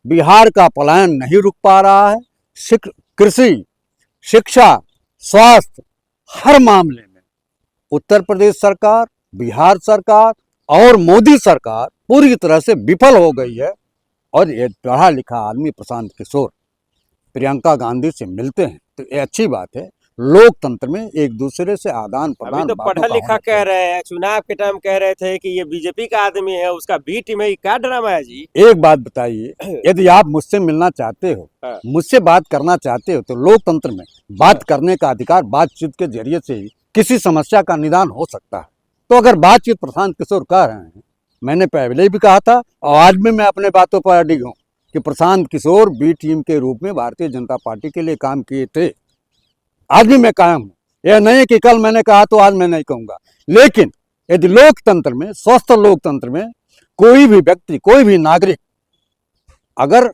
बिहार का पलायन नहीं रुक पा रहा है। कृषि, शिक्षा, स्वास्थ्य, हर मामले में उत्तर प्रदेश सरकार, बिहार सरकार और मोदी सरकार पूरी तरह से विफल हो गई है। और ये पढ़ा लिखा आदमी प्रशांत किशोर प्रियंका गांधी से मिलते हैं तो ये अच्छी बात है। लोकतंत्र में एक दूसरे से आदान प्रदान, अभी तो पढ़ा लिखा कह रहे हैं, चुनाव के टाइम कह रहे थे कि ये बीजेपी का आदमी है, उसका बी टीम है, क्या ड्रामा है जी? एक बात बताइए, यदि आप मुझसे मिलना चाहते हो, मुझसे बात करना चाहते हो, तो लोकतंत्र में बात करने का अधिकार बातचीत के जरिए से ही किसी समस्या का निदान हो सकता है। तो अगर बातचीत प्रशांत किशोर कर रहे हैं, मैंने पहले भी कहा था और आज भी मैं अपने बातों पर अडिग हूँ कि प्रशांत किशोर बी टीम के रूप में भारतीय जनता पार्टी के लिए काम किए थे। आज भी मैं कायम हूँ। यह नहीं कि कल मैंने कहा तो आज मैं नहीं कहूँगा। लेकिन यदि लोकतंत्र में, स्वस्थ लोकतंत्र में कोई भी व्यक्ति, कोई भी नागरिक अगर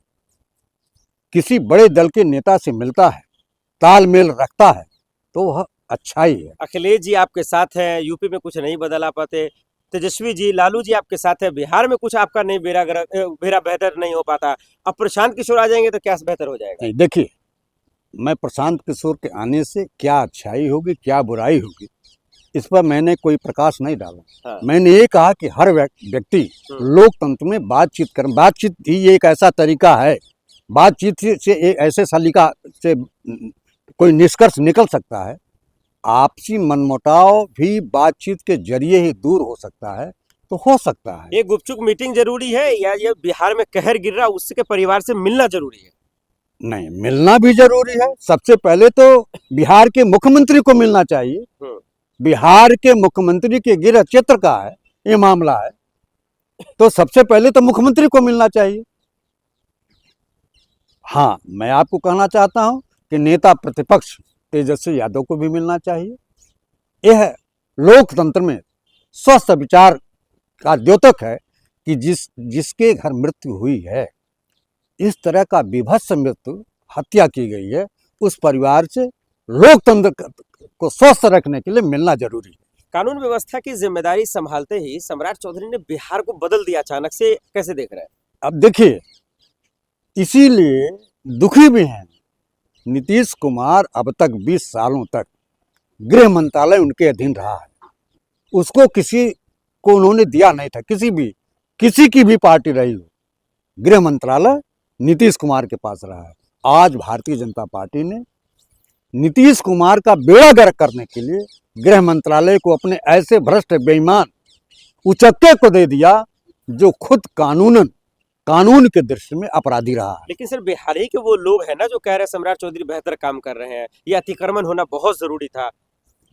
किसी बड़े दल के नेता से मिलता है, तालमेल रखता है, तो वह अच्छा ही है। अखिलेश जी आपके साथ है, यूपी में कुछ नहीं बदला पाते, तेजस्वी जी, लालू जी आपके साथ है, बिहार में कुछ आपका नहीं बेरा बेहतर नहीं हो पाता, अब प्रशांत किशोर आ जाएंगे तो क्या बेहतर हो जाएगा? नहीं, देखिए, मैं प्रशांत किशोर के आने से क्या अच्छाई होगी, क्या बुराई होगी, इस पर मैंने कोई प्रकाश नहीं डाला। हाँ। मैंने ये कहा कि हर व्यक्ति लोकतंत्र में बातचीत ही एक ऐसा तरीका है, बातचीत से एक ऐसे सलीका से कोई निष्कर्ष निकल सकता है। आपसी मनमुटाव भी बातचीत के जरिए ही दूर हो सकता है, तो हो सकता है। ये गुपचुप मीटिंग जरूरी है या ये बिहार में कहर गिर रहा उसके परिवार से मिलना जरूरी है? नहीं, मिलना भी जरूरी है। सबसे पहले तो बिहार के मुख्यमंत्री को मिलना चाहिए। बिहार के मुख्यमंत्री के गृह क्षेत्र का है ये मामला है, तो सबसे पहले तो मुख्यमंत्री को मिलना चाहिए। हाँ, मैं आपको कहना चाहता हूं कि नेता प्रतिपक्ष तेजस्वी यादव को भी मिलना चाहिए। यह लोकतंत्र में स्वस्थ विचार का द्योतक है कि जिसके घर मृत्यु हुई है, इस तरह का विभत्स मृत्यु, हत्या की गई है, उस परिवार से लोकतंत्र को स्वस्थ रखने के लिए मिलना जरूरी है। कानून व्यवस्था की जिम्मेदारी संभालते ही सम्राट चौधरी ने बिहार को बदल दिया अचानक से, कैसे देख रहे हैं? अब देखिए, इसीलिए दुखी भी हैं। नीतीश कुमार अब तक 20 सालों तक गृह मंत्रालय उनके अधीन रहा है, उसको किसी को उन्होंने दिया नहीं था। किसी की भी पार्टी रही हो, गृह मंत्रालय नीतीश कुमार के पास रहा है। आज भारतीय जनता पार्टी ने नीतीश कुमार का बेड़ा गर्क करने के लिए गृह मंत्रालय को अपने ऐसे भ्रष्ट बेईमान उचक्के को दे दिया जो खुद कानून के दृष्टि में अपराधी रहा है। लेकिन सर, बिहारी के वो लोग हैं ना जो कह रहे हैं सम्राट चौधरी बेहतर काम कर रहे हैं, ये अतिक्रमण होना बहुत जरूरी था,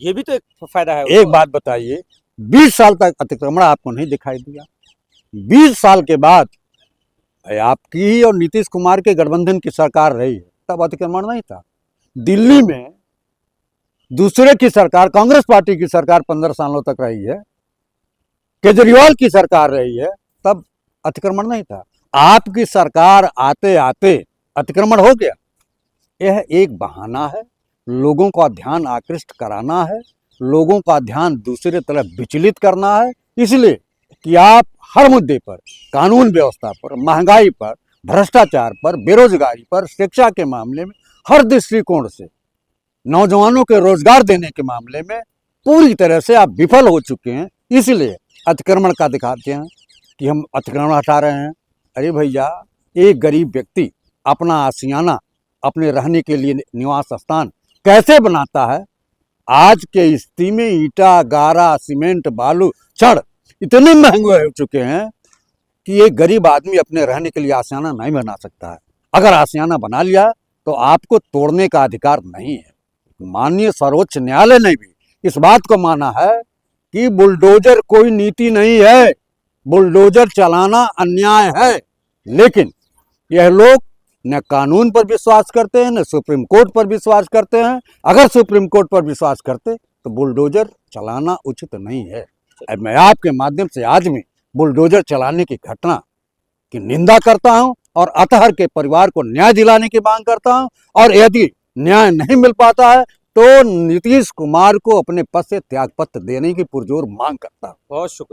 ये भी तो एक फायदा है। एक बात बताइए, 20 साल तक अतिक्रमण आपको नहीं दिखाई दिया? 20 साल के बाद आपकी ही और नीतीश कुमार के गठबंधन की सरकार रही है, तब अतिक्रमण नहीं था। दिल्ली में दूसरे की सरकार, कांग्रेस पार्टी की सरकार 15 सालों तक रही है, केजरीवाल की सरकार रही है, तब अतिक्रमण नहीं था। आपकी सरकार आते आते अतिक्रमण हो गया। यह एक बहाना है, लोगों का ध्यान आकृष्ट कराना है, लोगों का ध्यान दूसरे तरफ विचलित करना है, इसलिए कि आप हर मुद्दे पर, कानून व्यवस्था पर, महंगाई पर, भ्रष्टाचार पर, बेरोजगारी पर, शिक्षा के मामले में, हर दृष्टिकोण से, नौजवानों के रोजगार देने के मामले में पूरी तरह से आप विफल हो चुके हैं। इसलिए अतिक्रमण का दिखाते हैं कि हम अतिक्रमण हटा रहे हैं। अरे भैया, एक गरीब व्यक्ति अपना आशियाना, अपने रहने के लिए निवास स्थान कैसे बनाता है? आज के स्थिति में ईटा, गारा, सीमेंट, बालू, छड़ इतने महंगे हो चुके हैं कि एक गरीब आदमी अपने रहने के लिए आशियाना नहीं बना सकता है। अगर आशियाना बना लिया तो आपको तोड़ने का अधिकार नहीं है। माननीय सर्वोच्च न्यायालय ने भी इस बात को माना है कि बुलडोजर कोई नीति नहीं है, बुलडोजर चलाना अन्याय है। लेकिन यह लोग न कानून पर विश्वास करते हैं, न सुप्रीम कोर्ट पर विश्वास करते हैं। अगर सुप्रीम कोर्ट पर विश्वास करते तो बुलडोजर चलाना उचित नहीं है। मैं आपके माध्यम से आज भी बुलडोजर चलाने की घटना की निंदा करता हूं और अतहर के परिवार को न्याय दिलाने की मांग करता हूं। और यदि न्याय नहीं मिल पाता है तो नीतीश कुमार को अपने पद से त्यागपत्र देने की पुरजोर मांग करता हूं। बहुत शुक्रिया।